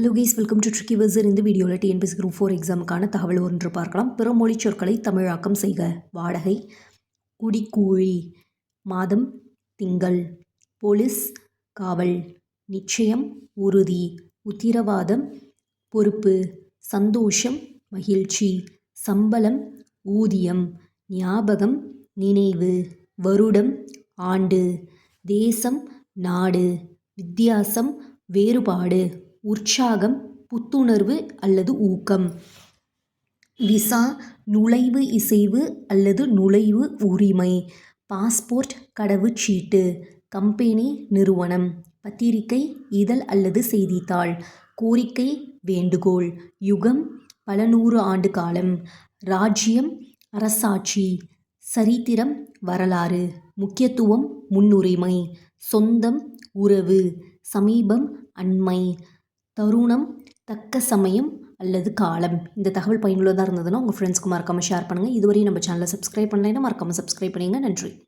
Hello guys, welcome to tricky wiser. இந்த வீடியோவில் TNPSC group 4 எக்ஸாமுக்கான தகவல் ஒன்று பார்க்கலாம். பிற மொழி சொற்களை தமிழாக்கம் செய்க. வாடகை, குடிக்கூழி, மாதம், திங்கள், போலீஸ், காவல், நிச்சயம், உறுதி, உத்திரவாதம், பொறுப்பு, சந்தோஷம், மகிழ்ச்சி, சம்பளம், ஊதியம், ஞாபகம், நினைவு, வருடம், ஆண்டு, தேசம், நாடு, வித்தியாசம், வேறுபாடு, உற்சாகம், புத்துணர்வு அல்லது ஊக்கம். விசா, நுழைவு இசைவு அல்லது நுழைவு உரிமை. பாஸ்போர்ட், கடவுச்சீட்டு. கம்பெனி, நிறுவனம். பத்திரிகை, இதழ் அல்லது செய்தித்தாள். கோரிக்கை, வேண்டுகோள். யுகம், பல நூறு ஆண்டு காலம். ராஜ்யம், அரசாட்சி. சரித்திரம், வரலாறு. முக்கியத்துவம், முன்னுரிமை. சொந்தம், உறவு. சமீபம், அண்மை. தருணம், தக்க சமயம் அல்லது காலம். இந்த தகவல் பயனுள்ளதாக இருந்ததுன்னா உங்கள் ஃப்ரெண்ட்ஸ்க்கு மறக்காமல் ஷேர் பண்ணுங்கள். இதுவரையும் நம்ம சேனலை சப்ஸ்கிரைப் பண்ணலைன்னா மறக்காமல் சப்ஸ்கிரைப் பண்ணுங்க. நன்றி.